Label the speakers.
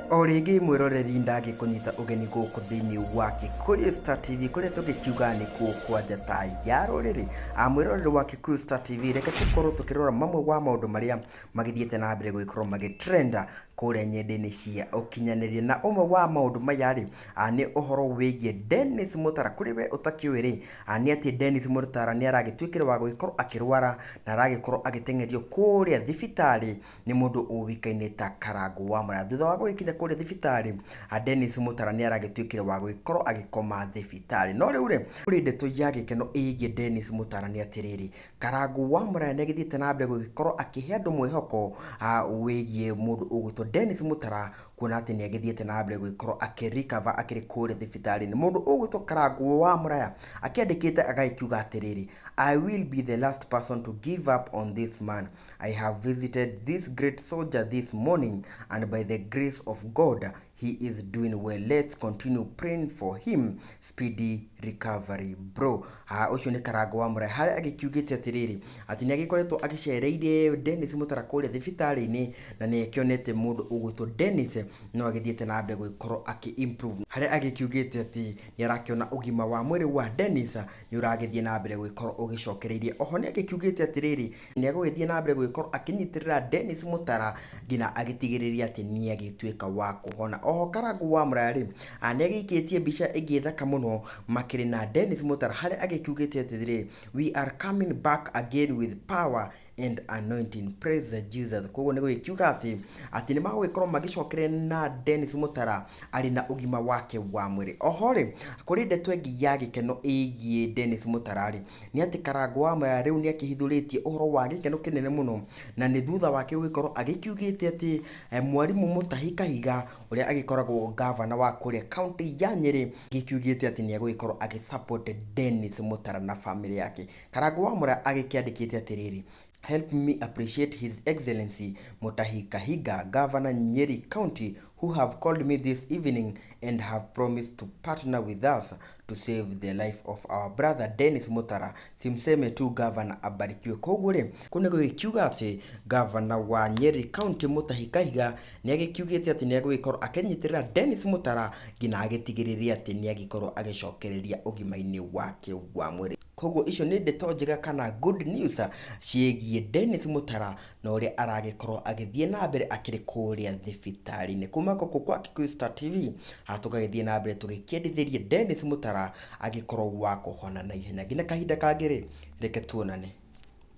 Speaker 1: Origi mwiroreri ndagikunyita ugeni guku thiini wa Kikuyu Star TV kuria tugikiuga ni kwa njata ya ruriri mwiroreri wa Kikuyu Star TV reke tukorwo tukirora mamwe wa maundu maria magithiete na mbere guikorwo magitrenda kuria nyendeni cia ukinyaniria na umwe wa maundu maya ri ni uhoro wigie Dennis Mutara kuri we utakiwiri ni ati Dennis Mutara ni aragitwikire wa guikorwo akirwara na aragikorwo agitengerio kuria thibitari ni mundu uwikaine ta Karangu wa Muraya thutha wa guikinya kuria thibitari Dennis Mutara ni aragitwikire wa guikorwo agikoma thibitari no riu ri kuri ndeto ya gikeno igie Dennis Mutara ni atiriri Karangu wa Muraya ni agithiete na mbere guikorwo akihe andu mwihoko wigie mundu ugutwo Dennis Mutara kuona ati ni agithiete na mbere guikorwo akirikava akiri kuria thibitari ni mundu ugutwo Karangu wa Muraya akiandikite agaikiuga atiriri I will be the last person to give up on this man. I have visited this great soldier this morning and by the grace of God he is doing well. Let's continue praying for him speedy recovery bro. Ucio ni Karangu wa Muraya hari agikiugite atiriri ati ni agikoretwo agicereire Dennis Mutara kuria thibitari ni na ni akionete mundu ugutwo Dennis no agithiete na mbere guikorwo improve hari agikiugite ati ni arakiona ugima wa mwiri wa Dennis ni uragithie na mbere guikorwo ugicokereirie oho ni agikiugite atiriri ni agugithie na mbere guikorwo akinyitirira Dennis Mutara ngina agitigiriria ati ni agitwika wa kuhona oho Karangu wa Muraya ri ni agikitie bica igithaka muno makiri na Dennis Mutara hari agikiugite atiriri we are coming back again with power and anointing, praise Jesus. Koguo ni gukiuga ati ni magwikorwo magicokere na Dennis Mutara ari na ugima wake wa mwiri oho ri kuri ndeto engi ya gikeno igie Dennis Mutara ri ni ati Karangu wa Muraya riu ni akihithuritie uhoro wa gikeno kinene muno na ni thutha wake guikorwo agikiugite ati mwarimu Mutahikahiga uria agikoragwo governor wa kuria county ya Nyeri gikiugite ati ni agikorwo agisupport Dennis Mutara na family yake. Karangu wa Muraya agikiandikite atiriri help me appreciate His Excellency Mutahikahiga, Governor Nyeri County, who have called me this evening and have promised to partner with us to save the life of our brother Dennis Mutara. Simseme tu Governor abarikiwe. Koguo ri kune gukiuga ati Governor wa Nyeri County Mutahikahiga ni agikiugite ati ni agikorwo akenyitirira Dennis Mutara ngina agitigiriria ati ni agikorwo agicokereria ugimaini wake wa mwiri. Koguo icio ni ndeto njega kana good news ciegie Dennis Mutara na uria aragikorwo agithie na mbere akiri kuria thibitari ni kuma gũkũ kwa Kikuyu Star TV hatugagithie na mbere tugikiendithirie Dennis Mutara agikorwo wa kuhona na ihenya ngina kahinda kangiri reke tuonane.